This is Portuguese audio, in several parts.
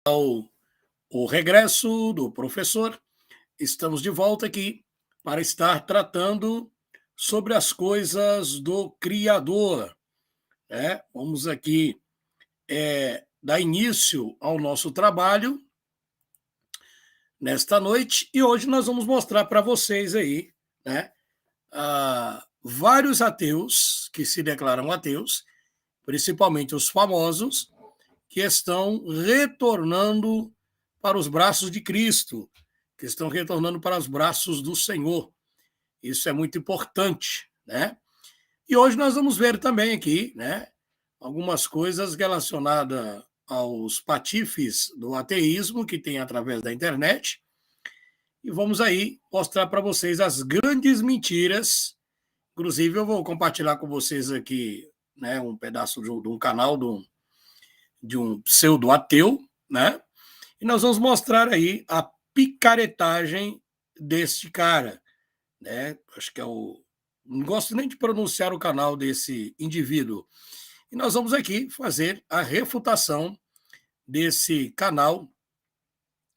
O regresso do professor. Estamos de volta aqui para estar tratando sobre as coisas do Criador, né? Vamos aqui dar início ao nosso trabalho nesta noite e hoje nós vamos mostrar para vocês aí, né, vários ateus que se declaram ateus, principalmente os famosos, que estão retornando para os braços de Cristo, que estão retornando para os braços do Senhor. Isso é muito importante, né? E hoje nós vamos ver também aqui, né, algumas coisas relacionadas aos patifes do ateísmo que tem através da internet. E vamos aí mostrar para vocês as grandes mentiras. Inclusive, eu vou compartilhar com vocês aqui, né, um pedaço de um canal de um pseudo-ateu, né? E nós vamos mostrar aí a picaretagem deste cara, né? Acho que é o. Não gosto nem de pronunciar o canal desse indivíduo. E nós vamos aqui fazer a refutação desse canal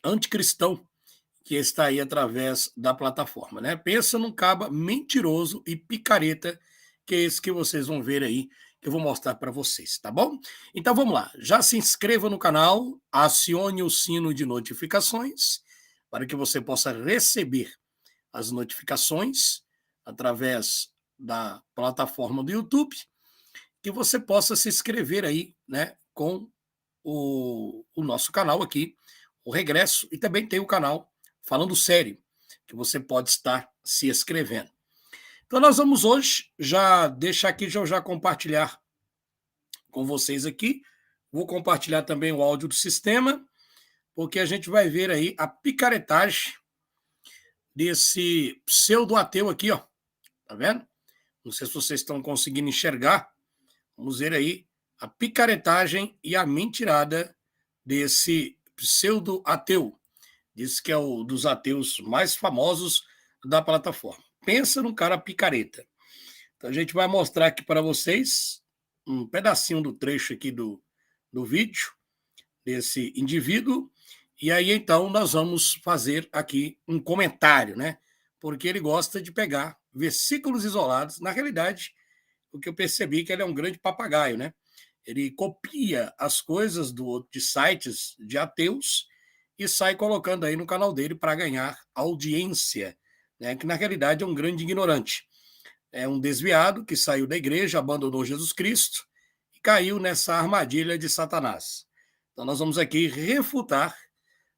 anticristão que está aí através da plataforma, né? Pensa num caba mentiroso e picareta, que é esse que vocês vão ver aí, que eu vou mostrar para vocês, tá bom? Então vamos lá, já se inscreva no canal, acione o sino de notificações, para que você possa receber as notificações através da plataforma do YouTube, que você possa se inscrever aí, né, com o nosso canal aqui, o Regresso, e também tem o canal Falando Sério, que você pode estar se inscrevendo. Então nós vamos hoje já deixar aqui, já compartilhar com vocês aqui. Vou compartilhar também o áudio do sistema, porque a gente vai ver aí a picaretagem desse pseudo-ateu aqui, ó. Tá vendo? Não sei se vocês estão conseguindo enxergar. Vamos ver aí a picaretagem e a mentirada desse pseudo-ateu. Diz que é um dos ateus mais famosos da plataforma. Pensa num cara picareta. Então a gente vai mostrar aqui para vocês um pedacinho do trecho aqui do vídeo desse indivíduo. E aí então nós vamos fazer aqui um comentário, né? Porque ele gosta de pegar versículos isolados. Na realidade, o que eu percebi é que ele é um grande papagaio, né? Ele copia as coisas de sites de ateus e sai colocando aí no canal dele para ganhar audiência, né? Que na realidade é um grande ignorante. É um desviado que saiu da igreja, abandonou Jesus Cristo e caiu nessa armadilha de Satanás. Então nós vamos aqui refutar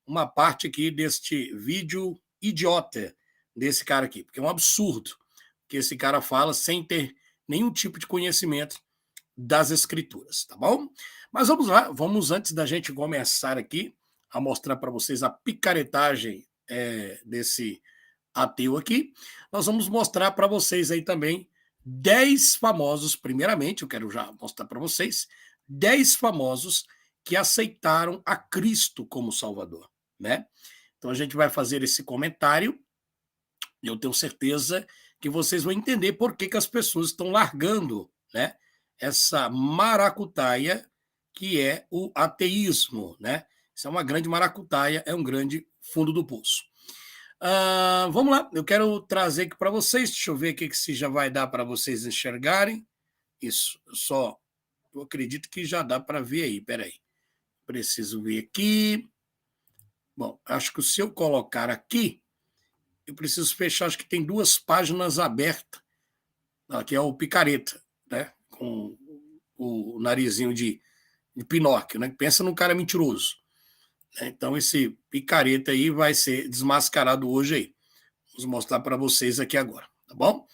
uma parte aqui deste vídeo idiota desse cara aqui, porque é um absurdo que esse cara fala sem ter nenhum tipo de conhecimento das escrituras, tá bom? Mas vamos lá, vamos antes da gente começar aqui a mostrar para vocês a picaretagem desse ateu aqui, nós vamos mostrar para vocês aí também 10 famosos, primeiramente, eu quero já mostrar para vocês, 10 famosos que aceitaram a Cristo como Salvador, né? Então a gente vai fazer esse comentário e eu tenho certeza que vocês vão entender por que as pessoas estão largando, né, essa maracutaia que é o ateísmo, né? Isso é uma grande maracutaia, é um grande fundo do poço. Vamos lá, eu quero trazer aqui para vocês, deixa eu ver aqui que se já vai dar para vocês enxergarem. Isso, eu acredito que já dá para ver aí, peraí. Preciso ver aqui. Bom, acho que se eu colocar aqui, eu preciso fechar, acho que tem duas páginas abertas. Aqui é o picareta, né? Com o narizinho de Pinóquio, né? Pensa num cara mentiroso. Né? Então, esse picareta aí vai ser desmascarado hoje aí. Vamos mostrar para vocês aqui agora, tá bom?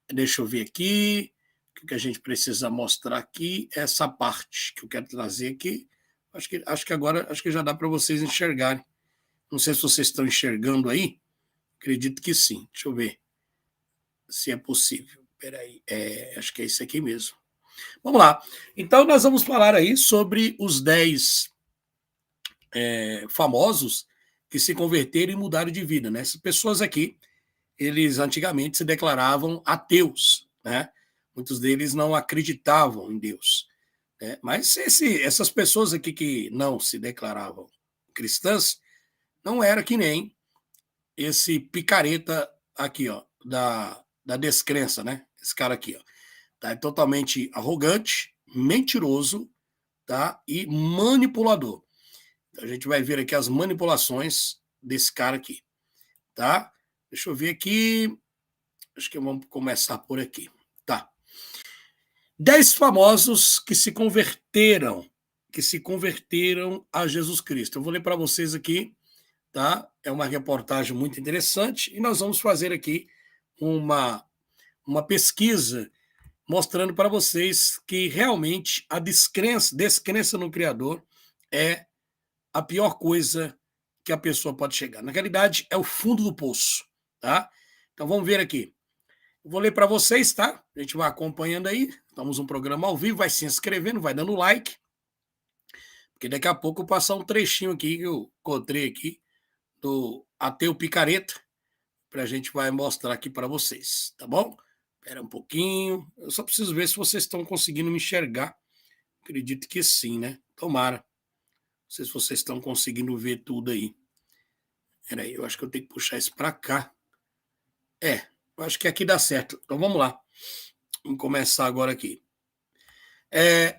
Deixa eu ver aqui. O que a gente precisa mostrar aqui? Essa parte que eu quero trazer aqui. Acho que agora acho que já dá para vocês enxergarem. Não sei se vocês estão enxergando aí. Acredito que sim. Deixa eu ver se é possível. Peraí. Acho que é isso aqui mesmo. Vamos lá. Então, nós vamos falar aí sobre os 10 famosos que se converteram e mudaram de vida. Né? Essas pessoas aqui, eles antigamente se declaravam ateus. Né? Muitos deles não acreditavam em Deus. Né? Mas essas pessoas aqui que não se declaravam cristãs, não era que nem esse picareta aqui, ó, da descrença, né? Esse cara aqui, ó. Tá? É totalmente arrogante, mentiroso, tá? E manipulador. Então, a gente vai ver aqui as manipulações desse cara aqui, tá? Deixa eu ver aqui. Acho que vamos começar por aqui. Tá. 10 famosos que se converteram a Jesus Cristo. Eu vou ler para vocês aqui, tá? É uma reportagem muito interessante e nós vamos fazer aqui uma, uma pesquisa mostrando para vocês que realmente a descrença no Criador é a pior coisa que a pessoa pode chegar. Na realidade, é o fundo do poço, tá? Então vamos ver aqui. Vou ler para vocês, tá? A gente vai acompanhando aí. Estamos um programa ao vivo, vai se inscrevendo, vai dando like, porque daqui a pouco eu vou passar um trechinho aqui que eu encontrei aqui do Ateu Picareta, para a gente vai mostrar aqui para vocês, tá bom? Espera um pouquinho. Eu só preciso ver se vocês estão conseguindo me enxergar. Acredito que sim, né? Tomara. Não sei se vocês estão conseguindo ver tudo aí. Peraí, eu acho que eu tenho que puxar isso para cá. Eu acho que aqui dá certo. Então vamos lá. Vamos começar agora aqui.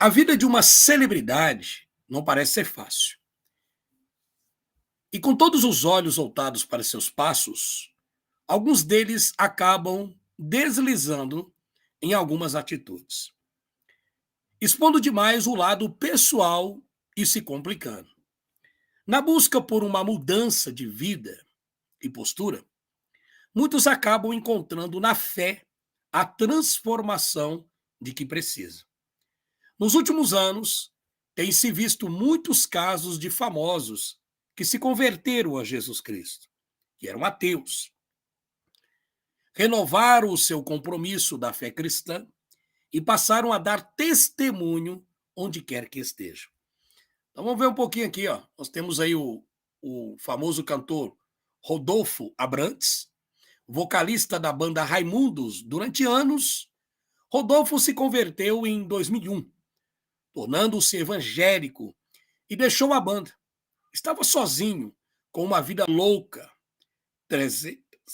A vida de uma celebridade não parece ser fácil. E com todos os olhos voltados para seus passos, alguns deles acabam deslizando em algumas atitudes, expondo demais o lado pessoal e se complicando. Na busca por uma mudança de vida e postura, muitos acabam encontrando na fé a transformação de que precisa. Nos últimos anos, tem-se visto muitos casos de famosos que se converteram a Jesus Cristo, que eram ateus, renovaram o seu compromisso da fé cristã e passaram a dar testemunho onde quer que estejam. Então vamos ver um pouquinho aqui, ó. Nós temos aí o famoso cantor Rodolfo Abrantes, vocalista da banda Raimundos durante anos. Rodolfo se converteu em 2001, tornando-se evangélico e deixou a banda. Estava sozinho, com uma vida louca.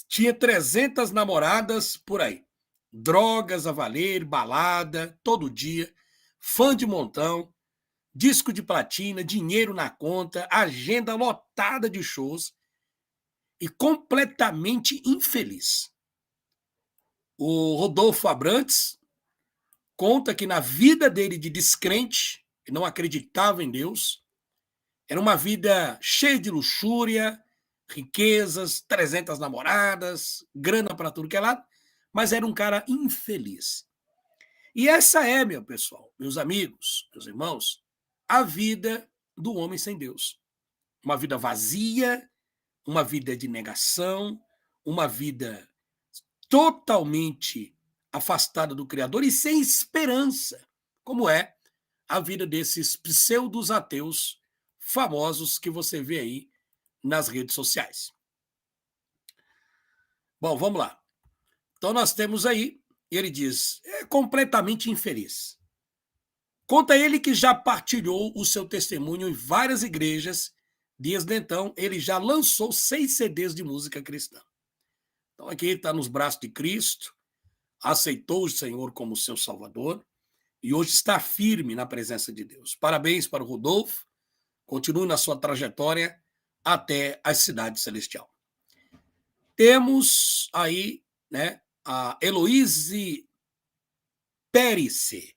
Tinha 300 namoradas por aí. Drogas a valer, balada, todo dia, fã de montão, disco de platina, dinheiro na conta, agenda lotada de shows e completamente infeliz. O Rodolfo Abrantes conta que na vida dele de descrente, que não acreditava em Deus, era uma vida cheia de luxúria, riquezas, 300 namoradas, grana para tudo que é lado, mas era um cara infeliz. E essa é, meu pessoal, meus amigos, meus irmãos, a vida do homem sem Deus. Uma vida vazia, uma vida de negação, uma vida totalmente afastada do Criador e sem esperança, como é a vida desses pseudos ateus famosos que você vê aí nas redes sociais. Bom, vamos lá. Então nós temos aí, ele diz, é completamente infeliz. Conta ele que já partilhou o seu testemunho em várias igrejas. Desde então, ele já lançou 6 CDs de música cristã. Então aqui ele está nos braços de Cristo, aceitou o Senhor como seu Salvador e hoje está firme na presença de Deus. Parabéns para o Rodolfo, continue na sua trajetória até a cidade celestial. Temos aí, né, a Heloíse Pérez,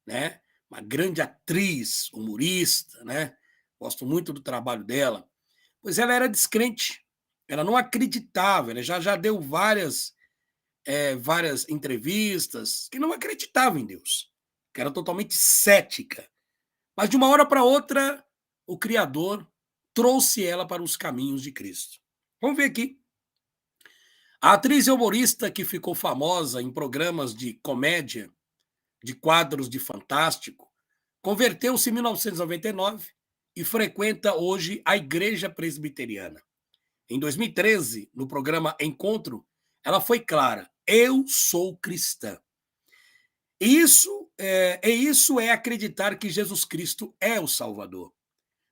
né, uma grande atriz, humorista, né? Gosto muito do trabalho dela. Pois ela era descrente, ela não acreditava, ela já deu várias entrevistas que não acreditava em Deus, que era totalmente cética. Mas de uma hora para outra, o Criador trouxe ela para os caminhos de Cristo. Vamos ver aqui. A atriz e humorista que ficou famosa em programas de comédia, de quadros de Fantástico, converteu-se em 1999 e frequenta hoje a Igreja Presbiteriana. Em 2013, no programa Encontro, ela foi clara: eu sou cristã. Isso é acreditar que Jesus Cristo é o Salvador.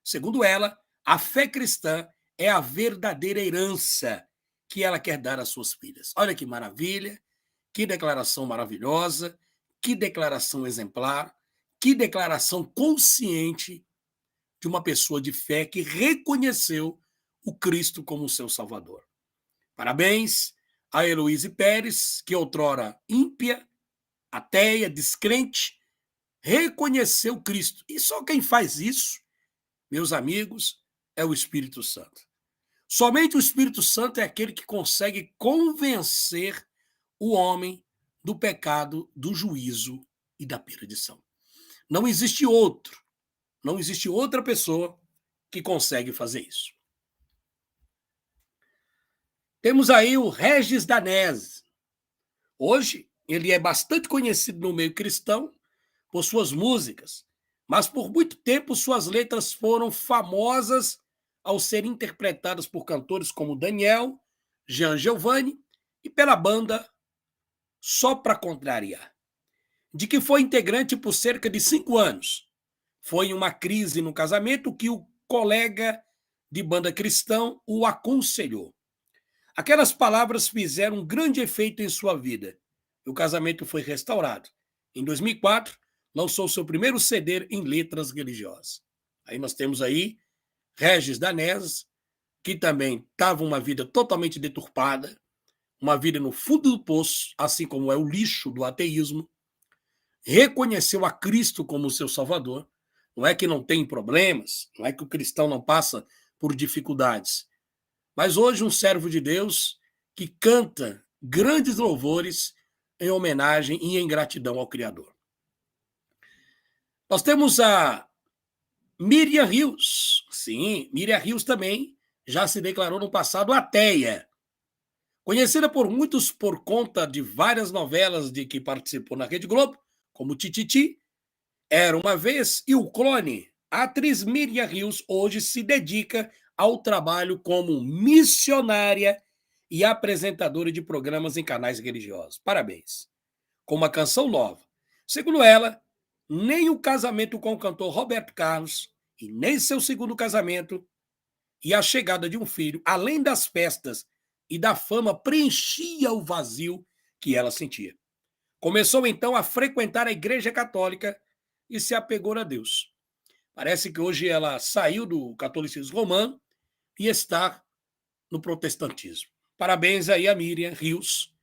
Segundo ela, A fé cristã é a verdadeira herança que ela quer dar às suas filhas. Olha que maravilha, que declaração maravilhosa, que declaração exemplar, que declaração consciente de uma pessoa de fé que reconheceu o Cristo como seu Salvador. Parabéns a Heloíse Pérez, que outrora ímpia, ateia, descrente, reconheceu Cristo. E só quem faz isso, meus amigos, é o Espírito Santo. Somente o Espírito Santo é aquele que consegue convencer o homem do pecado, do juízo e da perdição. Não existe outro, não existe outra pessoa que consegue fazer isso. Temos aí o Regis Danese. Hoje, ele é bastante conhecido no meio cristão por suas músicas, mas por muito tempo suas letras foram famosas ao serem interpretadas por cantores como Daniel, Jean Giovanni e pela banda Só Pra Contrariar, de que foi integrante por cerca de 5 anos. Foi em uma crise no casamento que o colega de banda cristão o aconselhou. Aquelas palavras fizeram um grande efeito em sua vida. E o casamento foi restaurado. Em 2004, lançou seu primeiro CD em letras religiosas. Aí nós temos aí Regis Danese, que também estava uma vida totalmente deturpada, uma vida no fundo do poço, assim como é o lixo do ateísmo, reconheceu a Cristo como seu Salvador. Não é que não tem problemas, não é que o cristão não passa por dificuldades, mas hoje um servo de Deus que canta grandes louvores em homenagem e em gratidão ao Criador. Nós temos a Miriam Rios. Sim, Miriam Rios também já se declarou no passado ateia. Conhecida por muitos por conta de várias novelas de que participou na Rede Globo, como Tititi, Era Uma Vez e O Clone, a atriz Miriam Rios hoje se dedica ao trabalho como missionária e apresentadora de programas em canais religiosos. Parabéns. Com uma canção nova. Segundo ela, nem o casamento com o cantor Roberto Carlos e nem seu segundo casamento e a chegada de um filho, além das festas e da fama, preenchia o vazio que ela sentia. Começou então a frequentar a Igreja Católica e se apegou a Deus. Parece que hoje ela saiu do catolicismo romano e está no protestantismo. Parabéns aí a Miriam Rios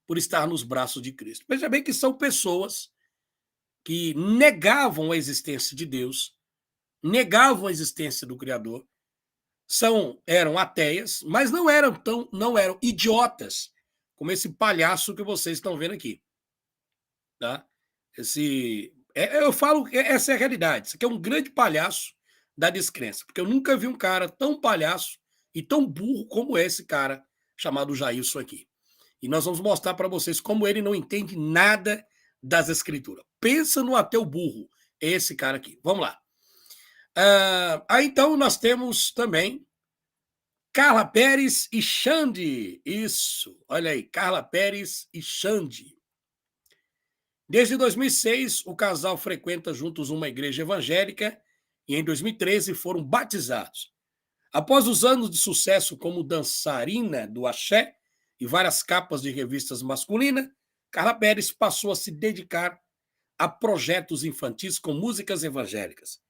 por estar nos braços de Cristo. Veja bem que são pessoas que negavam a existência de Deus, negavam a existência do Criador, eram ateias, mas não eram idiotas como esse palhaço que vocês estão vendo aqui, tá? Eu falo, essa é a realidade. Isso aqui é um grande palhaço da descrença, porque eu nunca vi um cara tão palhaço e tão burro como esse cara chamado Jailson aqui. E nós vamos mostrar para vocês como ele não entende nada das escrituras. Pensa no ateu burro, esse cara aqui. Vamos lá. Então nós temos também Carla Pérez e Xande. Isso, olha aí, Carla Pérez e Xande. Desde 2006, o casal frequenta juntos uma igreja evangélica e em 2013 foram batizados. Após os anos de sucesso como dançarina do axé e várias capas de revistas masculinas, Carla Pérez passou a se dedicar a projetos infantis com músicas evangélicas.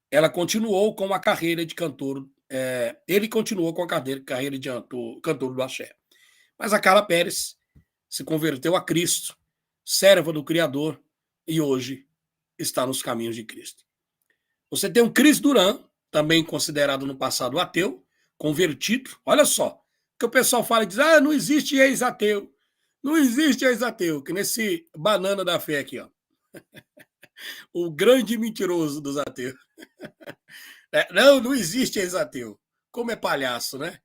Ela continuou com a carreira de cantor, ele continuou com a carreira de cantor do axé. Mas a Carla Pérez se converteu a Cristo, serva do Criador, e hoje está nos caminhos de Cristo. Você tem o Cris Duran, também considerado no passado ateu, convertido. Olha só, que o pessoal fala e diz, não existe ex-ateu. Não existe ex-ateu, que nesse banana da fé aqui, ó. O grande mentiroso dos ateus. Não existe ex-ateu. Como é palhaço, né?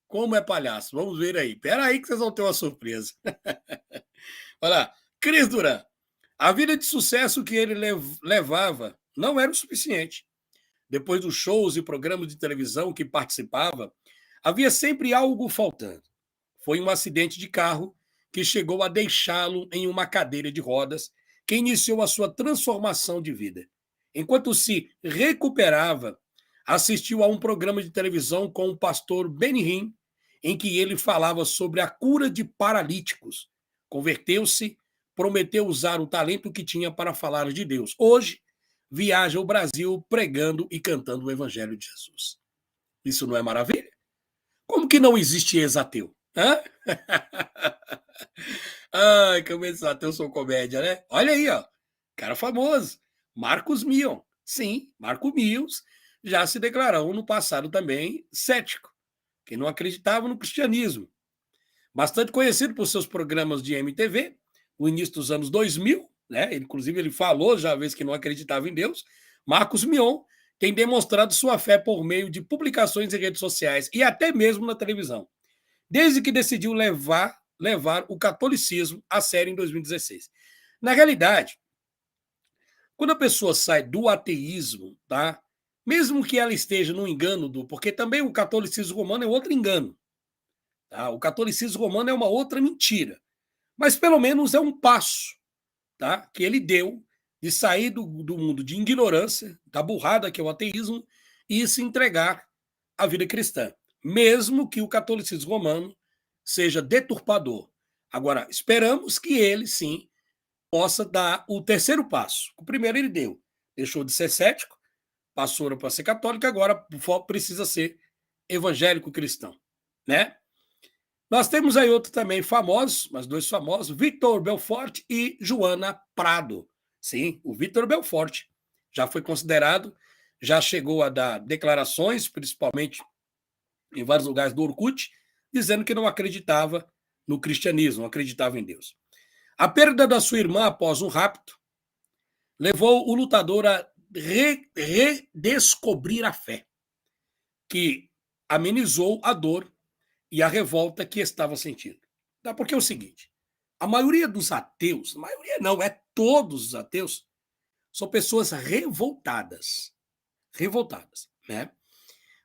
Como é palhaço. Vamos ver aí. Espera aí que vocês vão ter uma surpresa. Olha lá. Cris Duran. A vida de sucesso que ele levava não era o suficiente. Depois dos shows e programas de televisão que participava, havia sempre algo faltando. Foi um acidente de carro que chegou a deixá-lo em uma cadeira de rodas, que iniciou a sua transformação de vida. Enquanto se recuperava, assistiu a um programa de televisão com o pastor Benny Hinn, em que ele falava sobre a cura de paralíticos. Converteu-se, prometeu usar o talento que tinha para falar de Deus. Hoje, viaja o Brasil pregando e cantando o Evangelho de Jesus. Isso não é maravilha? Como que não existe ex-ateu? Hã? Ai, como esses ateus são comédia, né? Olha aí, ó. Cara famoso. Marcos Mion. Sim, Marco Mions já se declarou no passado também cético, que não acreditava no cristianismo. Bastante conhecido por seus programas de MTV, no início dos anos 2000, né? Inclusive, ele falou já uma vez que não acreditava em Deus. Marcos Mion tem demonstrado sua fé por meio de publicações em redes sociais e até mesmo na televisão, desde que decidiu levar o catolicismo a sério em 2016. Na realidade, quando a pessoa sai do ateísmo, tá? Mesmo que ela esteja no engano porque também o catolicismo romano é outro engano, tá? O catolicismo romano é uma outra mentira, mas pelo menos é um passo, tá? Que ele deu de sair do mundo de ignorância, da burrada que é o ateísmo, e se entregar à vida cristã, mesmo que o catolicismo romano seja deturpador. Agora, esperamos que ele, sim, possa dar o terceiro passo. O primeiro ele deu, deixou de ser cético, passou para ser católico, agora precisa ser evangélico cristão, né? Nós temos aí outro também famosos, mas dois famosos, Vitor Belfort e Joana Prado. Sim, o Vitor Belfort já foi considerado, já chegou a dar declarações, principalmente em vários lugares do Orkut, dizendo que não acreditava no cristianismo, não acreditava em Deus. A perda da sua irmã após um rapto levou o lutador a redescobrir a fé, que amenizou a dor e a revolta que estava sentindo. Tá? Porque é o seguinte, a maioria dos ateus, a maioria não, é todos os ateus, são pessoas revoltadas. Revoltadas, né?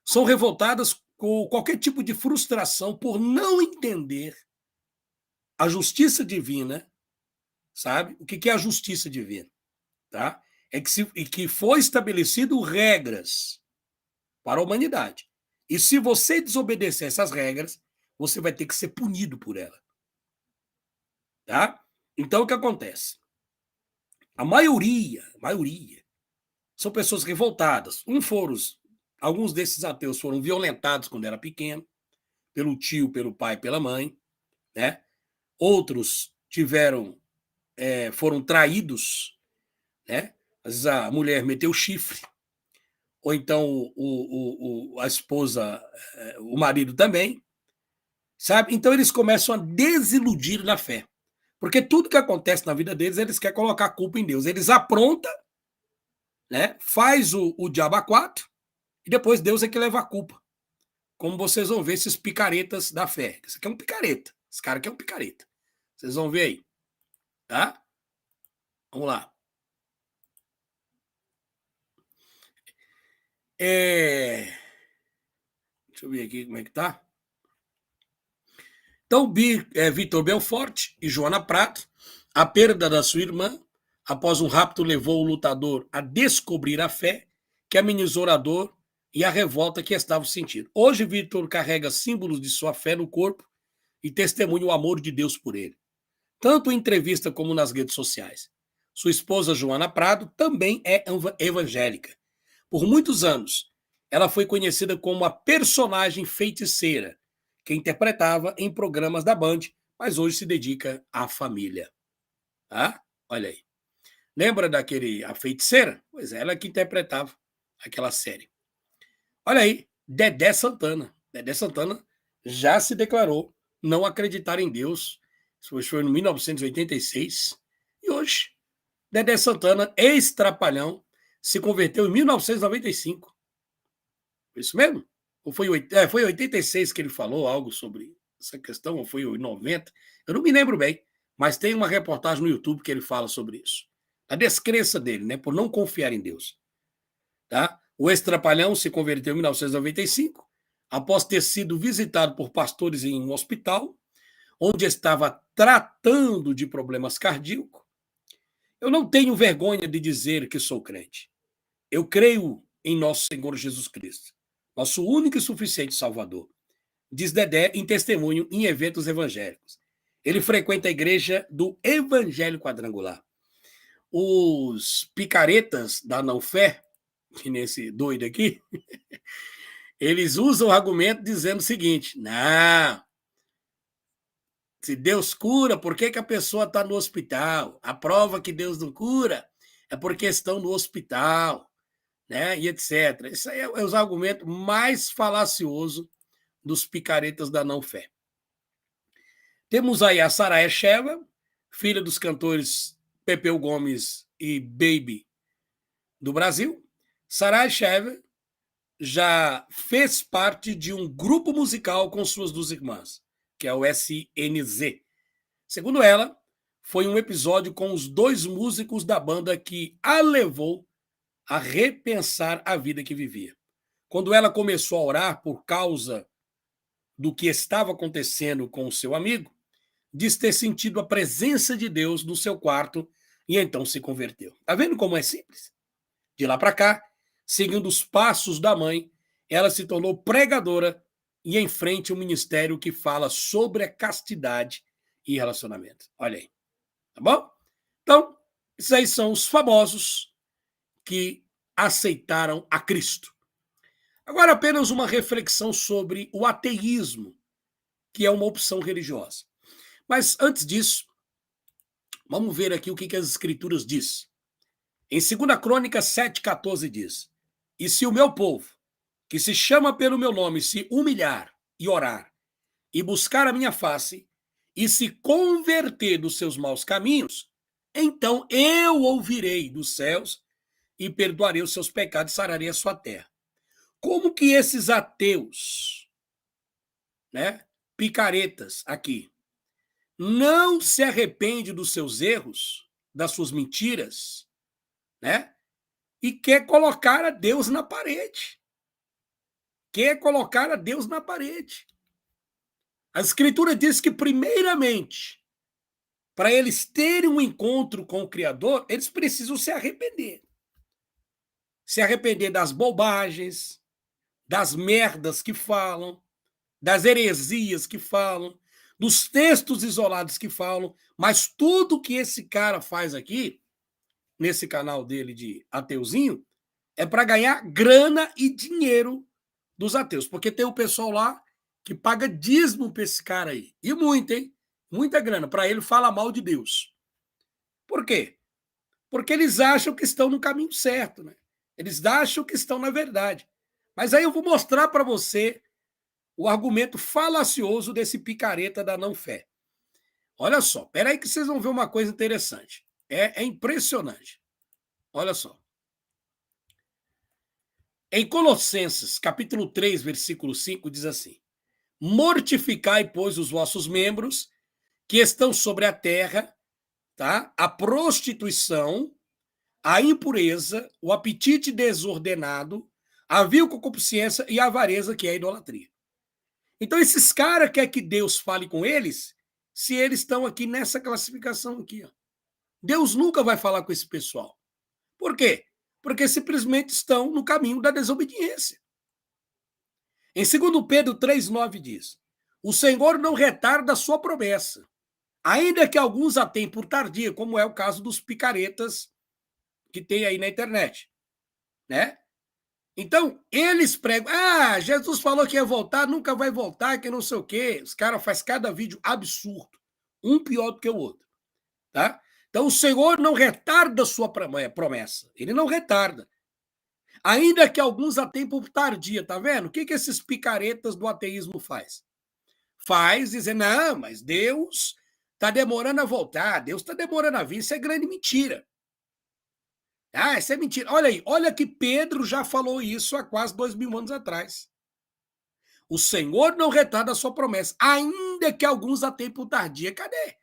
São revoltadas com qualquer tipo de frustração por não entender a justiça divina, sabe? O que é a justiça divina? Tá? Que foi estabelecido regras para a humanidade. E se você desobedecer essas regras, você vai ter que ser punido por ela. Tá? Então, o que acontece? A maioria, são pessoas revoltadas. Alguns desses ateus foram violentados quando era pequeno, pelo tio, pelo pai, pela mãe, né? Outros foram traídos, né? Às vezes a mulher meteu chifre, ou então a esposa, o marido também, sabe? Então eles começam a desiludir na fé. Porque tudo que acontece na vida deles, eles querem colocar a culpa em Deus. Eles aprontam, né? Faz o diabo a quatro, e depois Deus é que leva a culpa. Como vocês vão ver esses picaretas da fé. Esse aqui é um picareta. Esse cara aqui é um picareta. Vocês vão ver aí. Tá? Vamos lá. Deixa eu ver aqui como é que tá. Então, Vitor Belfort e Joana Prato, a perda da sua irmã, após um rapto, levou o lutador a descobrir a fé, que amenizou a dor e a revolta que estava sentindo. Hoje, Vitor carrega símbolos de sua fé no corpo e testemunha o amor de Deus por ele, tanto em entrevista como nas redes sociais. Sua esposa, Joana Prado, também é evangélica. Por muitos anos, ela foi conhecida como a personagem feiticeira, que interpretava em programas da Band, mas hoje se dedica à família. Tá? Olha aí. Lembra A Feiticeira? Pois é, ela que interpretava aquela série. Olha aí, Dedé Santana. Dedé Santana já se declarou não acreditar em Deus. Isso foi em 1986. E hoje, Dedé Santana, ex-trapalhão, se converteu em 1995. Isso mesmo? Ou foi em 86 que ele falou algo sobre essa questão, ou foi em 90? Eu não me lembro bem, mas tem uma reportagem no YouTube que ele fala sobre isso. A descrença dele, né, por não confiar em Deus. Tá? O ex-trapalhão se converteu em 1995, após ter sido visitado por pastores em um hospital, onde estava tratando de problemas cardíacos. Eu não tenho vergonha de dizer que sou crente. Eu creio em nosso Senhor Jesus Cristo, nosso único e suficiente Salvador, diz Dedé em testemunho em eventos evangélicos. Ele frequenta a igreja do Evangelho Quadrangular. Os picaretas da não-fé, que nesse doido aqui, eles usam o argumento dizendo o seguinte: não, se Deus cura, por que a pessoa está no hospital? A prova que Deus não cura é porque estão no hospital, né? E etc. Isso aí é os argumentos mais falaciosos dos picaretas da não-fé. Temos aí a Saraya Sheva, filha dos cantores Pepeu Gomes e Baby do Brasil. Saraya Sheva já fez parte de um grupo musical com suas duas irmãs, que é o SNZ. Segundo ela, foi um episódio com os dois músicos da banda que a levou a repensar a vida que vivia. Quando ela começou a orar por causa do que estava acontecendo com o seu amigo, diz ter sentido a presença de Deus no seu quarto e então se converteu. Tá vendo como é simples? De lá para cá, seguindo os passos da mãe, ela se tornou pregadora e enfrenta um ministério que fala sobre a castidade e relacionamento. Olha aí, tá bom? Então, esses aí são os famosos que aceitaram a Cristo. Agora, apenas uma reflexão sobre o ateísmo, que é uma opção religiosa. Mas antes disso, vamos ver aqui o que as Escrituras diz. Em 2 Crônicas 7,14 diz: e se o meu povo, que se chama pelo meu nome, se humilhar e orar, e buscar a minha face, e se converter dos seus maus caminhos, então eu ouvirei dos céus e perdoarei os seus pecados e sararei a sua terra. Como que esses ateus, né, picaretas aqui, não se arrepende dos seus erros, das suas mentiras, né? E quer colocar a Deus na parede. Quer colocar a Deus na parede. A Escritura diz que, primeiramente, para eles terem um encontro com o Criador, eles precisam se arrepender. Se arrepender das bobagens, das merdas que falam, das heresias que falam, dos textos isolados que falam, mas tudo que esse cara faz aqui, nesse canal dele de ateuzinho, é para ganhar grana e dinheiro dos ateus, porque tem o pessoal lá que paga dízimo para esse cara aí, e muito, hein? Muita grana, para ele falar mal de Deus. Por quê? Porque eles acham que estão no caminho certo, né? Eles acham que estão na verdade. Mas aí eu vou mostrar para você o argumento falacioso desse picareta da não-fé. Olha só, peraí que vocês vão ver uma coisa interessante. É impressionante. Olha só. Em Colossenses, capítulo 3, versículo 5, diz assim: mortificai, pois, os vossos membros que estão sobre a terra, tá? A prostituição, a impureza, o apetite desordenado, a vil concupiscência e a avareza, que é a idolatria. Então, esses caras querem que Deus fale com eles se eles estão aqui nessa classificação aqui. Ó. Deus nunca vai falar com esse pessoal. Por quê? Porque simplesmente estão no caminho da desobediência. Em 2 Pedro 3,9 diz: o Senhor não retarda a sua promessa, ainda que alguns a tenham por tardia, como é o caso dos picaretas que tem aí na internet, né? Então, eles pregam, Jesus falou que ia voltar, nunca vai voltar, que não sei o quê. Os caras fazem cada vídeo absurdo, um pior do que o outro, tá? Então, o Senhor não retarda a sua promessa, ele não retarda. Ainda que alguns a tenham por tardia, tá vendo? O que esses picaretas do ateísmo faz? Faz dizer, não, mas Deus está demorando a voltar, Deus está demorando a vir, isso é grande mentira. Isso é mentira. Olha aí, olha que Pedro já falou isso há quase 2000 anos atrás. O Senhor não retarda a sua promessa, ainda que alguns a tenham por tardia. Cadê?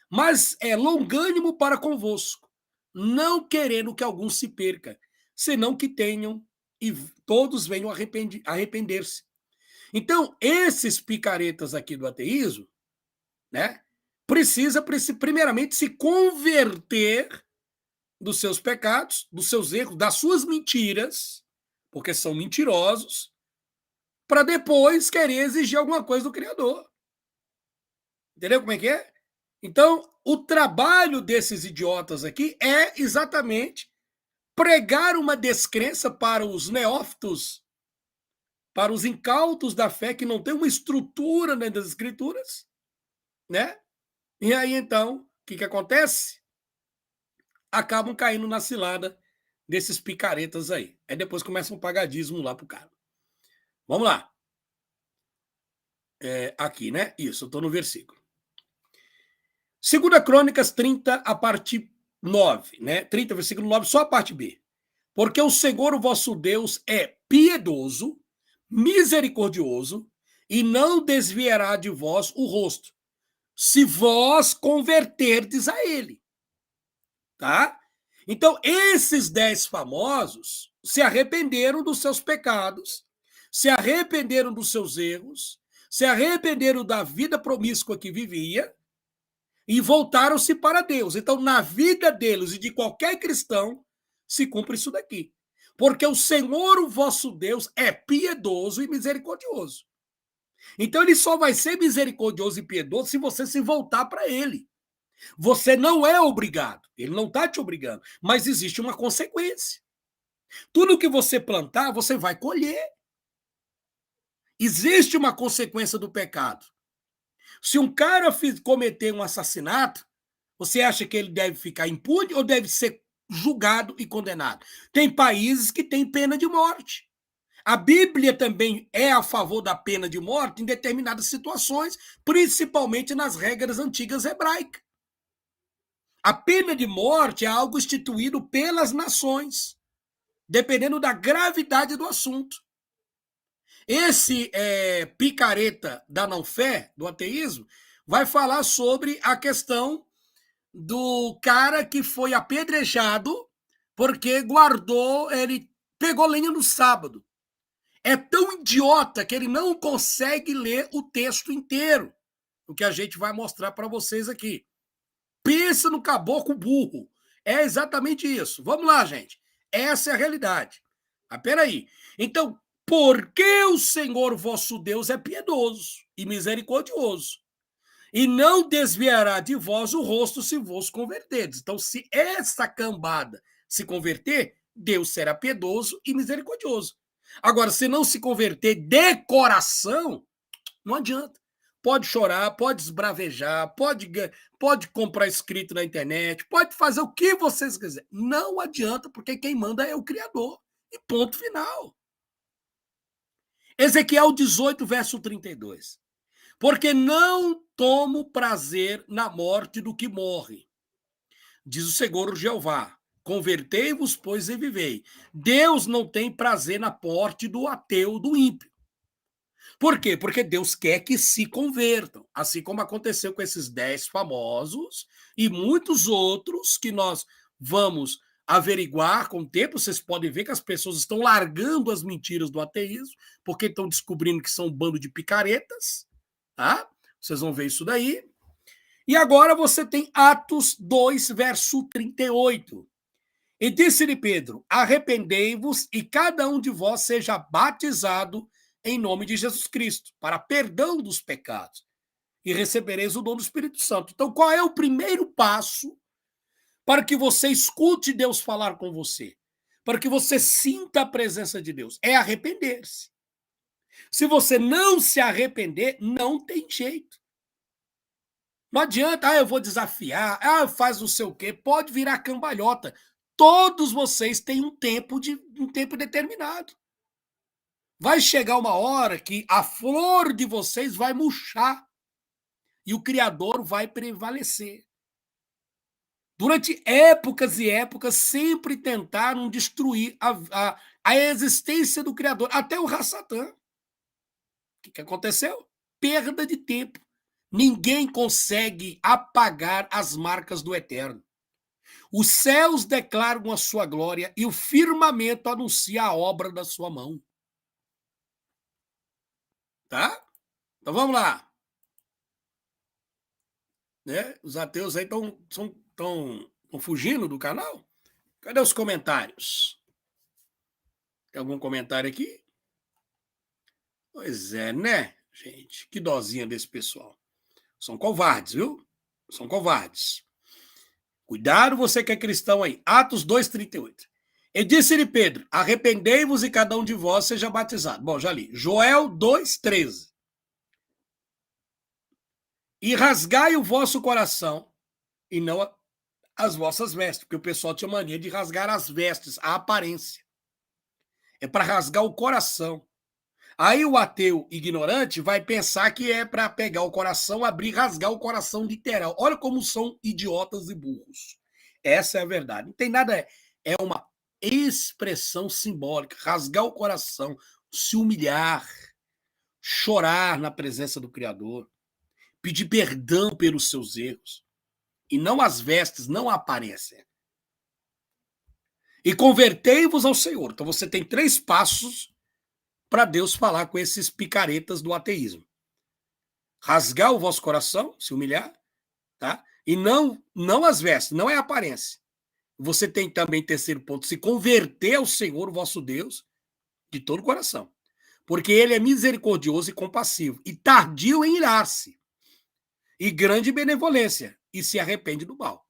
Mas é longânimo para convosco, não querendo que alguns se perca, senão que tenham e todos venham arrepender-se. Então, esses picaretas aqui do ateísmo, né, precisa primeiramente se converter dos seus pecados, dos seus erros, das suas mentiras, porque são mentirosos, para depois querer exigir alguma coisa do Criador. Entendeu como é que é? Então, o trabalho desses idiotas aqui é exatamente pregar uma descrença para os neófitos, para os incautos da fé que não tem uma estrutura dentro das escrituras, né? E aí, então, o que acontece? Acabam caindo na cilada desses picaretas aí. Aí depois começa um pagadismo lá pro cara. Vamos lá. Aqui, né? Isso, eu tô no versículo. 2 Crônicas 30, a parte 9, né? 30, versículo 9, só a parte B. Porque o Senhor, o vosso Deus, é piedoso, misericordioso, e não desviará de vós o rosto, se vós converterdes a ele. Tá? Então, esses 10 famosos se arrependeram dos seus pecados, se arrependeram dos seus erros, se arrependeram da vida promíscua que vivia e voltaram-se para Deus. Então, na vida deles e de qualquer cristão, se cumpre isso daqui. Porque o Senhor, o vosso Deus, é piedoso e misericordioso. Então, ele só vai ser misericordioso e piedoso se você se voltar para ele. Você não é obrigado, ele não está te obrigando, mas existe uma consequência. Tudo que você plantar, você vai colher. Existe uma consequência do pecado. Se um cara cometer um assassinato, você acha que ele deve ficar impune ou deve ser julgado e condenado? Tem países que têm pena de morte. A Bíblia também é a favor da pena de morte em determinadas situações, principalmente nas regras antigas hebraicas. A pena de morte é algo instituído pelas nações, dependendo da gravidade do assunto. Esse picareta da não-fé, do ateísmo, vai falar sobre a questão do cara que foi apedrejado porque ele pegou lenha no sábado. É tão idiota que ele não consegue ler o texto inteiro, o que a gente vai mostrar para vocês aqui. Pensa no caboclo burro. É exatamente isso. Vamos lá, gente. Essa é a realidade. Mas peraí. Então, por que o Senhor vosso Deus é piedoso e misericordioso? E não desviará de vós o rosto se vos converterdes. Então, se essa cambada se converter, Deus será piedoso e misericordioso. Agora, se não se converter de coração, não adianta. Pode chorar, pode esbravejar, pode comprar escrito na internet, pode fazer o que vocês quiserem. Não adianta, porque quem manda é o Criador. E ponto final. Ezequiel 18, verso 32. Porque não tomo prazer na morte do que morre, diz o Senhor Jeová. Convertei-vos, pois, e vivei. Deus não tem prazer na morte do ateu, do ímpio. Por quê? Porque Deus quer que se convertam, assim como aconteceu com esses 10 famosos e muitos outros que nós vamos averiguar com o tempo. Vocês podem ver que as pessoas estão largando as mentiras do ateísmo, porque estão descobrindo que são um bando de picaretas, tá? Vocês vão ver isso daí. E agora você tem Atos 2, verso 38. E disse-lhe Pedro: arrependei-vos e cada um de vós seja batizado em nome de Jesus Cristo, para perdão dos pecados, e recebereis o dom do Espírito Santo. Então, qual é o primeiro passo para que você escute Deus falar com você? Para que você sinta a presença de Deus? É arrepender-se. Se você não se arrepender, não tem jeito. Não adianta, eu vou desafiar, faz não sei o quê, pode virar cambalhota. Todos vocês têm um tempo determinado. Vai chegar uma hora que a flor de vocês vai murchar e o Criador vai prevalecer. Durante épocas e épocas, sempre tentaram destruir a existência do Criador, até o Rassatã. O que aconteceu? Perda de tempo. Ninguém consegue apagar as marcas do Eterno. Os céus declaram a sua glória e o firmamento anuncia a obra da sua mão. Tá? Então vamos lá. Né? Os ateus aí estão fugindo do canal? Cadê os comentários? Tem algum comentário aqui? Pois é, né, gente? Que dozinha desse pessoal. São covardes, viu? São covardes. Cuidado, você que é cristão aí. Atos 2:38. E disse-lhe Pedro: arrependei-vos e cada um de vós seja batizado. Bom, já li. Joel 2:13. E rasgai o vosso coração e não as vossas vestes, porque o pessoal tinha mania de rasgar as vestes, a aparência. É para rasgar o coração. Aí o ateu ignorante vai pensar que é para pegar o coração, abrir e rasgar o coração literal. Olha como são idiotas e burros. Essa é a verdade. Não tem nada. É uma expressão simbólica. Rasgar o coração, se humilhar, chorar na presença do Criador, pedir perdão pelos seus erros. E não as vestes, não a aparência. E convertei-vos ao Senhor. Então você tem 3 passos para Deus falar com esses picaretas do ateísmo. Rasgar o vosso coração, se humilhar, tá? E não as vestes, não é a aparência. Você tem também, terceiro ponto, se converter ao Senhor, vosso Deus, de todo o coração. Porque ele é misericordioso e compassivo, e tardio em irar-se, e grande benevolência, e se arrepende do mal.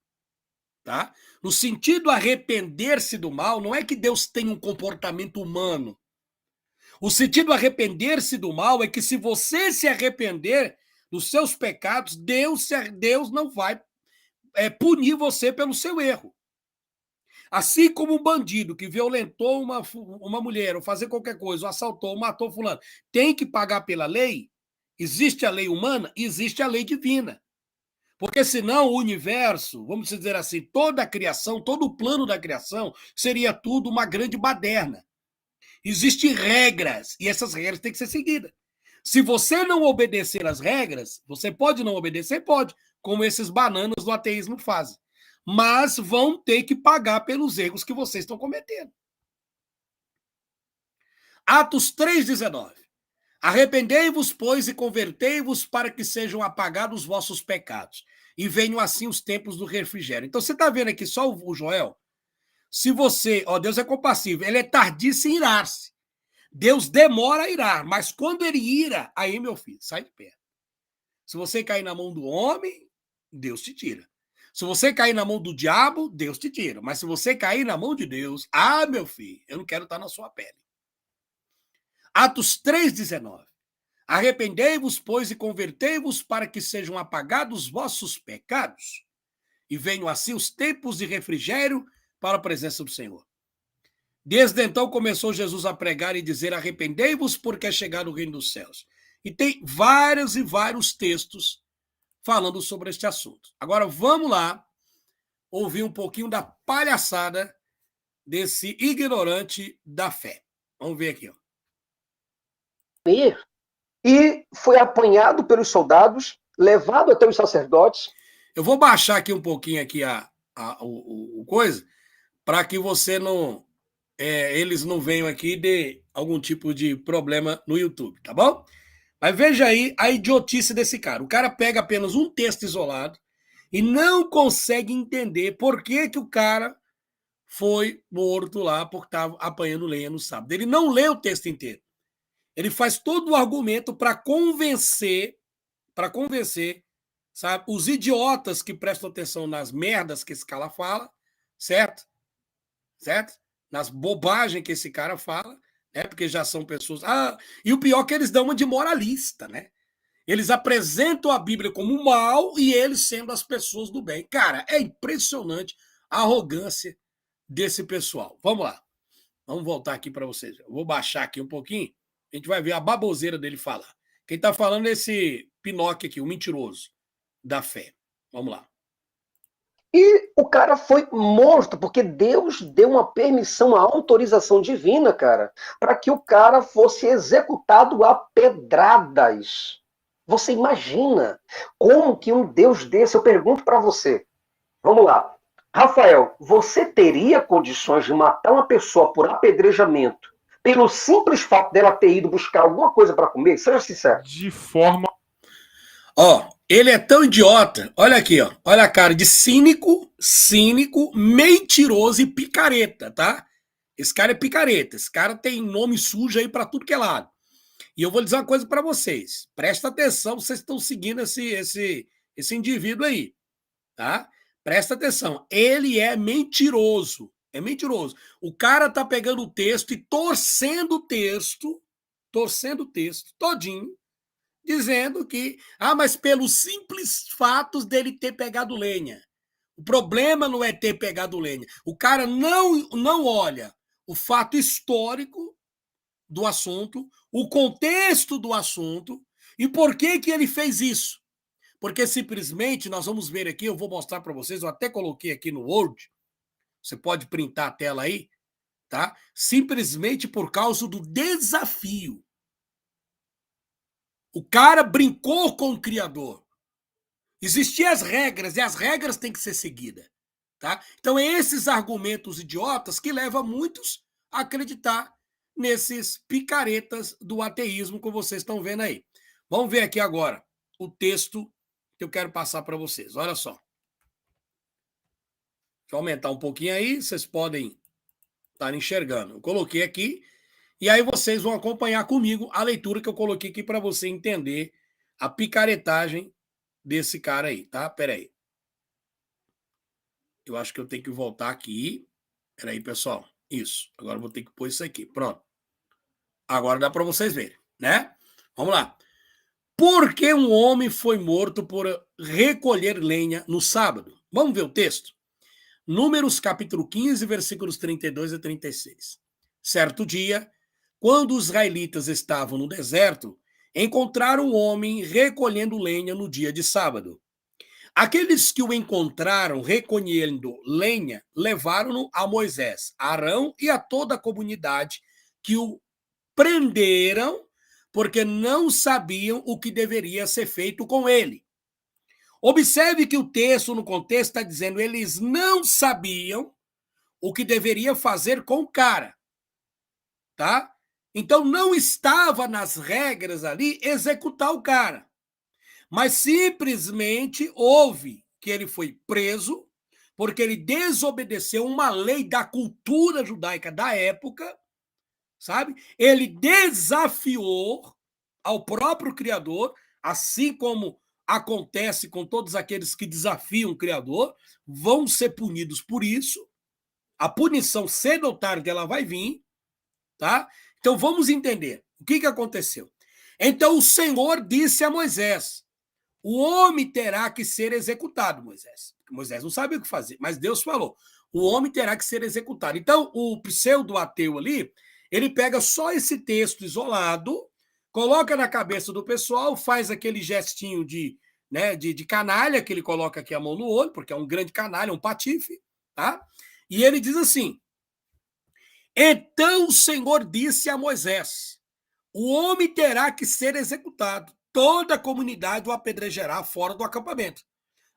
Tá? No sentido arrepender-se do mal, não é que Deus tem um comportamento humano. O sentido arrepender-se do mal é que se você se arrepender dos seus pecados, Deus não vai punir você pelo seu erro. Assim como um bandido que violentou uma mulher, ou fazer qualquer coisa, ou assaltou, ou matou fulano, tem que pagar pela lei, existe a lei humana, existe a lei divina. Porque senão o universo, vamos dizer assim, toda a criação, todo o plano da criação, seria tudo uma grande baderna. Existem regras, e essas regras têm que ser seguidas. Se você não obedecer às regras, você pode não obedecer? Pode, como esses bananas do ateísmo fazem. Mas vão ter que pagar pelos erros que vocês estão cometendo. Atos 3:19. Arrependei-vos, pois, e convertei-vos para que sejam apagados os vossos pecados, e venham assim os tempos do refrigério. Então você está vendo aqui só o Joel? Se você, Deus é compassivo, ele é tardio em irar-se. Deus demora a irar, mas quando ele ira, aí, meu filho, sai de perto. Se você cair na mão do homem, Deus te tira. Se você cair na mão do diabo, Deus te tira. Mas se você cair na mão de Deus, meu filho, eu não quero estar na sua pele. Atos 3:19. Arrependei-vos, pois, e convertei-vos para que sejam apagados os vossos pecados, e venham assim os tempos de refrigério para a presença do Senhor. Desde então começou Jesus a pregar e dizer: arrependei-vos, porque é chegado o reino dos céus. E tem vários e vários textos falando sobre este assunto. Agora vamos lá ouvir um pouquinho da palhaçada desse ignorante da fé. Vamos ver aqui. E foi apanhado pelos soldados, levado até os sacerdotes. Eu vou baixar aqui um pouquinho aqui o coisa, para que você não... eles não venham aqui de algum tipo de problema no YouTube, tá bom? Mas veja aí a idiotice desse cara. O cara pega apenas um texto isolado e não consegue entender por que o cara foi morto lá porque estava apanhando lenha no sábado. Ele não lê o texto inteiro. Ele faz todo o argumento para convencer, sabe, os idiotas que prestam atenção nas merdas que esse cara fala, certo? Certo? Nas bobagens que esse cara fala, né? Porque já são pessoas... e o pior é que eles dão uma de moralista, né? Eles apresentam a Bíblia como mal e eles sendo as pessoas do bem. Cara, é impressionante a arrogância desse pessoal. Vamos lá. Vamos voltar aqui para vocês. Eu vou baixar aqui um pouquinho. A gente vai ver a baboseira dele falar. Quem está falando é esse Pinóquio aqui, o mentiroso da fé. Vamos lá. E o cara foi morto, porque Deus deu uma permissão, uma autorização divina, cara, para que o cara fosse executado a pedradas. Você imagina como que um Deus desse, eu pergunto para você, vamos lá, Rafael, você teria condições de matar uma pessoa por apedrejamento pelo simples fato dela ter ido buscar alguma coisa para comer? Seja sincero. De forma... Ele é tão idiota, olha aqui, olha a cara de cínico, mentiroso e picareta, tá? Esse cara é picareta, esse cara tem nome sujo aí para tudo que é lado. E eu vou dizer uma coisa para vocês. Presta atenção, vocês estão seguindo esse indivíduo aí, tá? Presta atenção. Ele é mentiroso. É mentiroso. O cara tá pegando o texto e torcendo o texto todinho, dizendo que, mas pelos simples fatos dele ter pegado lenha. O problema não é ter pegado lenha. O cara não olha o fato histórico do assunto, o contexto do assunto e por que ele fez isso. Porque simplesmente, nós vamos ver aqui, eu vou mostrar para vocês, eu até coloquei aqui no Word, você pode printar a tela aí, tá? Simplesmente por causa do desafio. O cara brincou com o Criador. Existiam as regras, e as regras têm que ser seguidas. Tá? Então, é esses argumentos idiotas que levam muitos a acreditar nesses picaretas do ateísmo que vocês estão vendo aí. Vamos ver aqui agora o texto que eu quero passar para vocês. Olha só. Deixa eu aumentar um pouquinho aí, vocês podem estar enxergando. Eu coloquei aqui, e aí vocês vão acompanhar comigo a leitura que eu coloquei aqui para você entender a picaretagem desse cara aí, tá? Pera aí. Eu acho que eu tenho que voltar aqui. Pera aí, pessoal. Isso. Agora eu vou ter que pôr isso aqui. Pronto. Agora dá para vocês verem, né? Vamos lá. Por que um homem foi morto por recolher lenha no sábado? Vamos ver o texto? Números capítulo 15, versículos 32 a 36. Certo dia, quando os israelitas estavam no deserto, encontraram um homem recolhendo lenha no dia de sábado. Aqueles que o encontraram recolhendo lenha levaram-no a Moisés, a Arão e a toda a comunidade, que o prenderam porque não sabiam o que deveria ser feito com ele. Observe que o texto, no contexto, está dizendo eles não sabiam o que deveria fazer com o cara, tá? Então não estava nas regras ali executar o cara, mas simplesmente houve que ele foi preso porque ele desobedeceu uma lei da cultura judaica da época, sabe? Ele desafiou ao próprio Criador, assim como acontece com todos aqueles que desafiam o Criador, vão ser punidos por isso. A punição, cedo ou tarde, ela vai vir, tá? Então vamos entender o que aconteceu. Então o Senhor disse a Moisés: o homem terá que ser executado, Moisés. Moisés não sabia o que fazer, mas Deus falou: o homem terá que ser executado. Então, o pseudo-ateu ali, ele pega só esse texto isolado, coloca na cabeça do pessoal, faz aquele gestinho de canalha, que ele coloca aqui a mão no olho, porque é um grande canalha, um patife, tá? E ele diz assim: então o Senhor disse a Moisés: o homem terá que ser executado. Toda a comunidade o apedrejará fora do acampamento.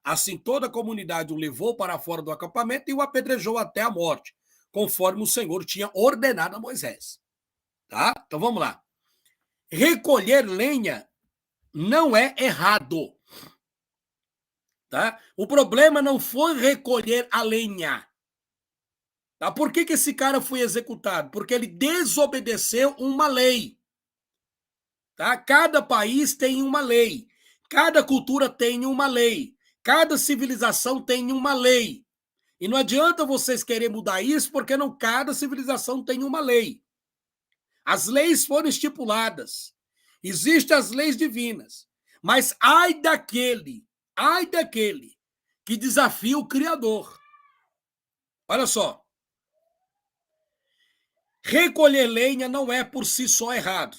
Assim, toda a comunidade o levou para fora do acampamento e o apedrejou até a morte, conforme o Senhor tinha ordenado a Moisés. Tá? Então vamos lá. Recolher lenha não é errado. Tá? O problema não foi recolher a lenha. Tá? Por que esse cara foi executado? Porque ele desobedeceu uma lei. Tá? Cada país tem uma lei, cada cultura tem uma lei, cada civilização tem uma lei. E não adianta vocês querer mudar isso, porque não cada civilização tem uma lei. As leis foram estipuladas. Existem as leis divinas. Mas ai daquele que desafia o Criador. Olha só. Recolher lenha não é por si só errado.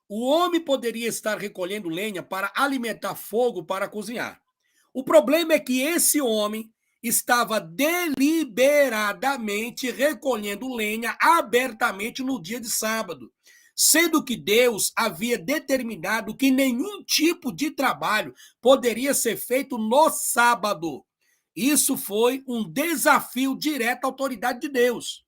O homem poderia estar recolhendo lenha para alimentar fogo para cozinhar. O problema é que esse homem estava deliberadamente recolhendo lenha abertamente no dia de sábado, sendo que Deus havia determinado que nenhum tipo de trabalho poderia ser feito no sábado. Isso foi um desafio direto à autoridade de Deus.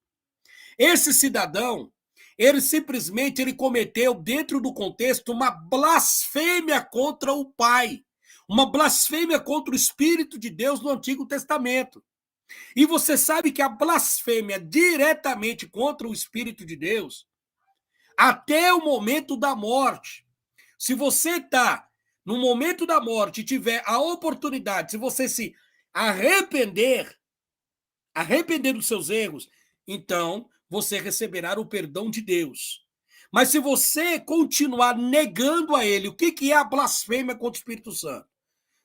Esse cidadão, ele cometeu, dentro do contexto, uma blasfêmia contra o Pai, uma blasfêmia contra o Espírito de Deus no Antigo Testamento. E você sabe que a blasfêmia diretamente contra o Espírito de Deus, até o momento da morte, se você está no momento da morte e tiver a oportunidade, se você se arrepender, arrepender dos seus erros, então você receberá o perdão de Deus. Mas se você continuar negando a ele, o que é a blasfêmia contra o Espírito Santo?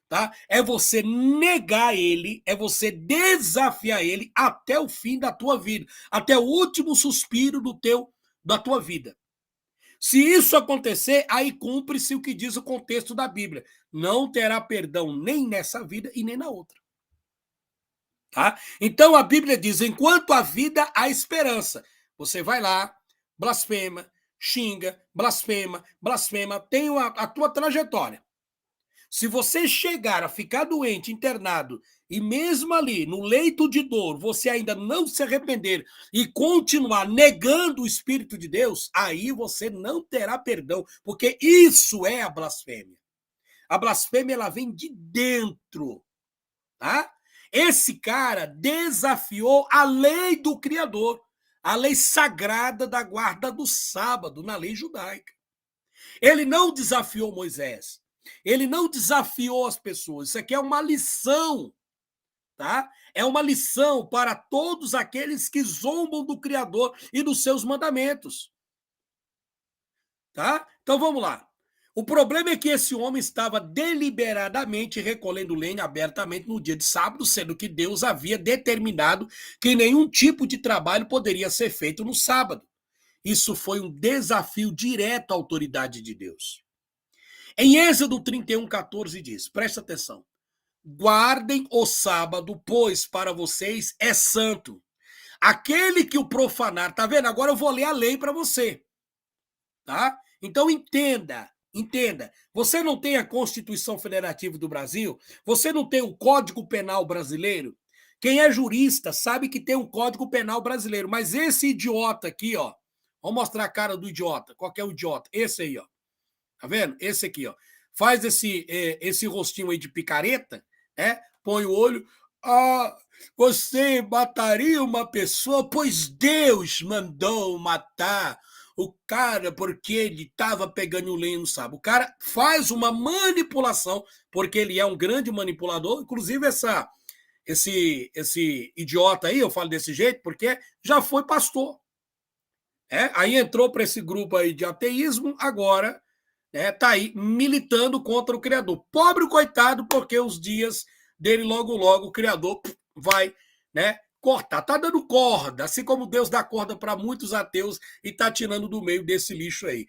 Tá? É você negar ele, é você desafiar ele até o fim da tua vida, até o último suspiro da tua vida. Se isso acontecer, aí cumpre-se o que diz o contexto da Bíblia. Não terá perdão nem nessa vida e nem na outra. Tá? Então a Bíblia diz: enquanto há vida, há esperança. Você vai lá, blasfema, xinga, blasfema, blasfema, tem a tua trajetória. Se você chegar a ficar doente, internado, e mesmo ali, no leito de dor, você ainda não se arrepender e continuar negando o Espírito de Deus, aí você não terá perdão, porque isso é a blasfêmia. A blasfêmia, ela vem de dentro, tá? Esse cara desafiou a lei do Criador, a lei sagrada da guarda do sábado, na lei judaica. Ele não desafiou Moisés. Ele não desafiou as pessoas. Isso aqui é uma lição, tá? É uma lição para todos aqueles que zombam do Criador e dos seus mandamentos. Tá? Então vamos lá. O problema é que esse homem estava deliberadamente recolhendo lenha abertamente no dia de sábado, sendo que Deus havia determinado que nenhum tipo de trabalho poderia ser feito no sábado. Isso foi um desafio direto à autoridade de Deus. Em Êxodo 31:14 diz, presta atenção, guardem o sábado, pois para vocês é santo. Aquele que o profanar, tá vendo? Agora eu vou ler a lei para você, tá? Então entenda, você não tem a Constituição Federativa do Brasil, você não tem o Código Penal brasileiro. Quem é jurista sabe que tem um Código Penal brasileiro, mas esse idiota aqui, ó, vou mostrar a cara do idiota. Qual que é o idiota? Esse aí, ó. Tá vendo? Esse aqui, ó. Faz esse rostinho aí de picareta, né? Põe o olho. Ah, você mataria uma pessoa, pois Deus mandou matar o cara porque ele estava pegando o lenho no sábado. O cara faz uma manipulação, porque ele é um grande manipulador. Inclusive, esse idiota aí, eu falo desse jeito, porque já foi pastor. Aí entrou para esse grupo aí de ateísmo, agora tá aí militando contra o Criador. Pobre coitado, porque os dias dele logo, logo, o Criador vai cortar. Tá dando corda, assim como Deus dá corda para muitos ateus e tá tirando do meio desse lixo aí,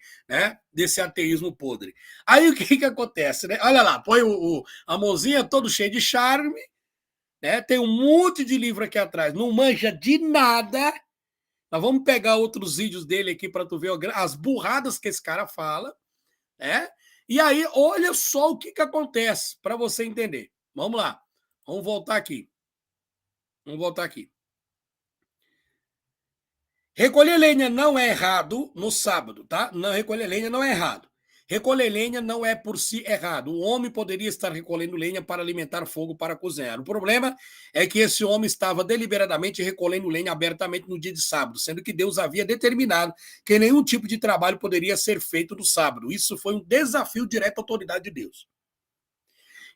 desse ateísmo podre. Aí o que acontece? Olha lá, põe a mãozinha todo cheio de charme, tem um monte de livro aqui atrás, não manja de nada. Nós vamos pegar outros vídeos dele aqui para tu ver as burradas que esse cara fala. E aí, olha só o que acontece para você entender. Vamos lá. Vamos voltar aqui. Recolher lenha não é errado no sábado, tá? Não, recolher lenha não é errado. Recolher lenha não é por si errado. O homem poderia estar recolhendo lenha para alimentar fogo para cozinhar. O problema é que esse homem estava deliberadamente recolhendo lenha abertamente no dia de sábado, sendo que Deus havia determinado que nenhum tipo de trabalho poderia ser feito no sábado. Isso foi um desafio direto à autoridade de Deus.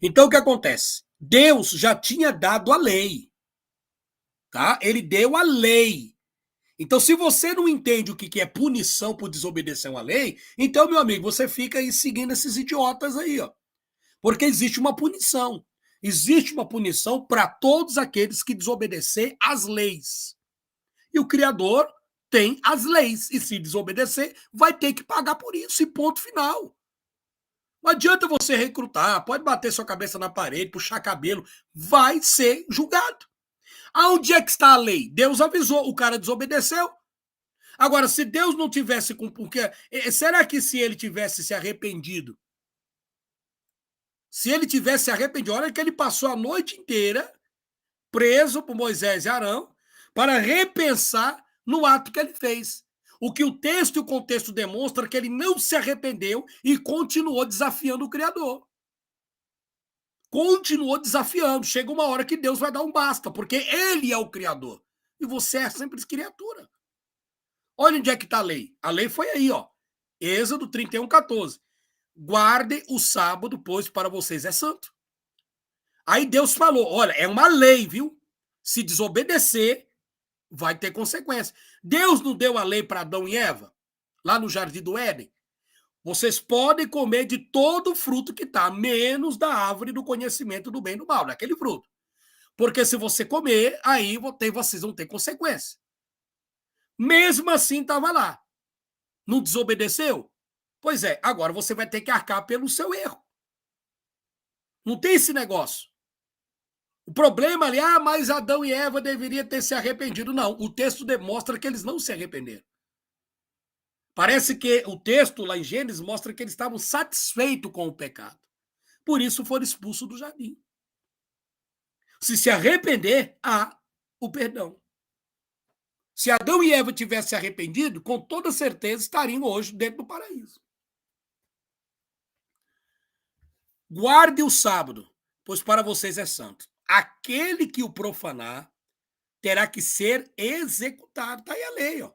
Então o que acontece? Deus já tinha dado a lei, tá? Ele deu a lei. Então, se você não entende o que é punição por desobedecer uma lei, então, meu amigo, você fica aí seguindo esses idiotas aí, ó. Porque existe uma punição. Existe uma punição para todos aqueles que desobedecer às leis. E o Criador tem as leis. E se desobedecer, vai ter que pagar por isso. E ponto final. Não adianta você recrutar, pode bater sua cabeça na parede, puxar cabelo, vai ser julgado. Aonde é que está a lei? Deus avisou, o cara desobedeceu. Agora, se Deus não tivesse com... será que se ele tivesse se arrependido? Se ele tivesse se arrependido, olha que ele passou a noite inteira preso por Moisés e Arão para repensar no ato que ele fez. O que o texto e o contexto demonstram é que ele não se arrependeu e continuou desafiando o Criador. continuou desafiando. Chega uma hora que Deus vai dar um basta, porque ele é o Criador. E você é simples criatura. Olha onde é que está a lei. A lei foi aí, ó. Êxodo 31:14. Guardem o sábado, pois para vocês é santo. Aí Deus falou, olha, é uma lei, viu? Se desobedecer, vai ter consequência. Deus não deu a lei para Adão e Eva, lá no Jardim do Éden? Vocês podem comer de todo o fruto que está, menos da árvore do conhecimento do bem e do mal, daquele fruto. Porque se você comer, aí vocês vão ter consequência. Mesmo assim, estava lá. Não desobedeceu? Pois é, agora você vai ter que arcar pelo seu erro. Não tem esse negócio. O problema ali, mas Adão e Eva deveriam ter se arrependido. Não, o texto demonstra que eles não se arrependeram. Parece que o texto lá em Gênesis mostra que eles estavam satisfeitos com o pecado. Por isso foram expulsos do jardim. Se arrepender, há o perdão. Se Adão e Eva tivessem se arrependido, com toda certeza estariam hoje dentro do paraíso. Guarde o sábado, pois para vocês é santo. Aquele que o profanar terá que ser executado. Está aí a lei, ó.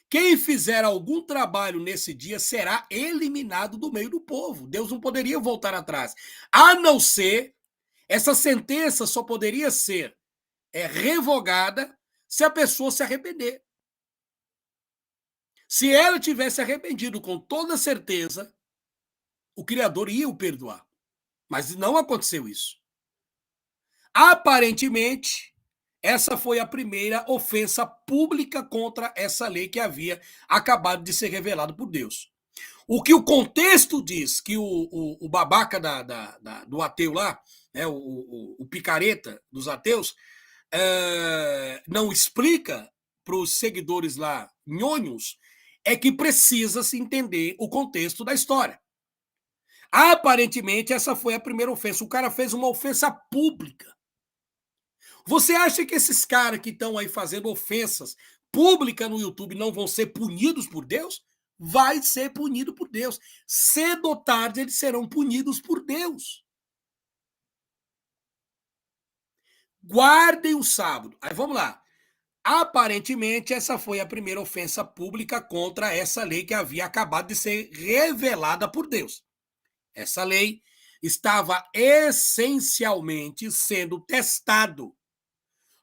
Quem fizer algum trabalho nesse dia será eliminado do meio do povo. Deus não poderia voltar atrás. A não ser, essa sentença só poderia ser revogada se a pessoa se arrepender. Se ela tivesse arrependido com toda certeza, o Criador ia o perdoar. Mas não aconteceu isso. Aparentemente, essa foi a primeira ofensa pública contra essa lei que havia acabado de ser revelado por Deus. O que o contexto diz, que o babaca do ateu lá, o picareta dos ateus, não explica para os seguidores lá, nhonhos, é que precisa se entender o contexto da história. Aparentemente, essa foi a primeira ofensa. O cara fez uma ofensa pública. Você acha que esses caras que estão aí fazendo ofensas públicas no YouTube não vão ser punidos por Deus? Vai ser punido por Deus. Cedo ou tarde eles serão punidos por Deus. Guardem o sábado. Aí vamos lá. Aparentemente, essa foi a primeira ofensa pública contra essa lei que havia acabado de ser revelada por Deus. Essa lei estava essencialmente sendo testado.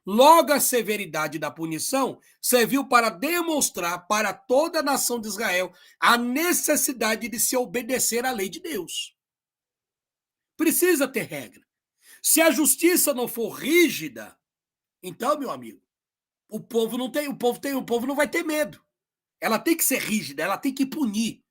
Logo, a severidade da punição serviu para demonstrar para toda a nação de Israel a necessidade de se obedecer à lei de Deus. Precisa ter regra. Se a justiça não for rígida, então, meu amigo, o povo não vai ter medo. Ela tem que ser rígida, ela tem que punir.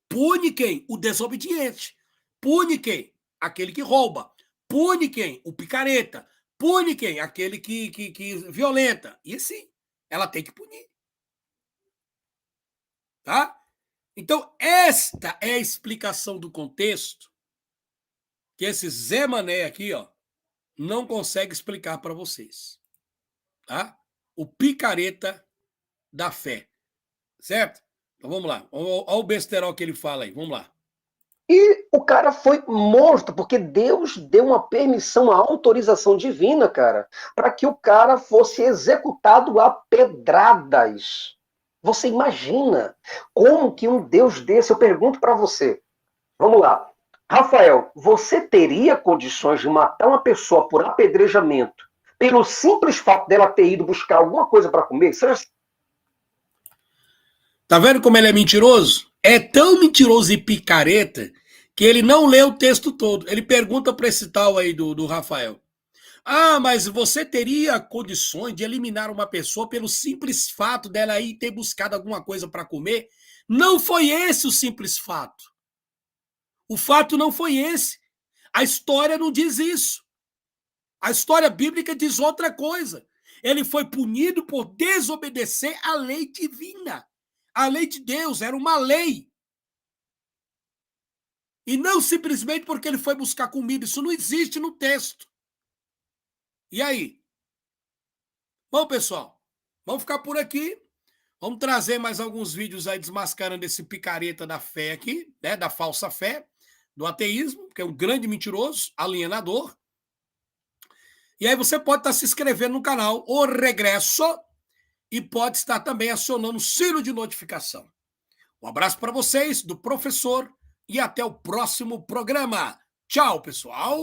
Pune quem? O desobediente. Pune quem? Aquele que rouba. Pune quem? O picareta. Pune quem? Aquele que violenta. E assim, ela tem que punir. Tá? Então, esta é a explicação do contexto que esse Zé Mané aqui, ó, não consegue explicar para vocês. Tá? O picareta da fé. Certo? Então vamos lá. Olha o besterol que ele fala aí. Vamos lá. E o cara foi morto, porque Deus deu uma permissão, uma autorização divina, cara, para que o cara fosse executado a pedradas. Você imagina como que um Deus desse, eu pergunto para você, vamos lá, Rafael, você teria condições de matar uma pessoa por apedrejamento, pelo simples fato dela ter ido buscar alguma coisa para comer? Tá vendo como ele é mentiroso? É tão mentiroso e picareta que ele não lê o texto todo. Ele pergunta para esse tal aí do Rafael. Mas você teria condições de eliminar uma pessoa pelo simples fato dela aí ter buscado alguma coisa para comer? Não foi esse o simples fato. O fato não foi esse. A história não diz isso. A história bíblica diz outra coisa. Ele foi punido por desobedecer à lei divina. A lei de Deus era uma lei. E não simplesmente porque ele foi buscar comida. Isso não existe no texto. E aí? Bom, pessoal, vamos ficar por aqui. Vamos trazer mais alguns vídeos aí desmascarando esse picareta da fé aqui, né? Da falsa fé. do ateísmo, que é um grande mentiroso, alienador. E aí você pode estar se inscrevendo no canal O Regresso e pode estar também acionando o sino de notificação. Um abraço para vocês, do professor, e até o próximo programa. Tchau, pessoal!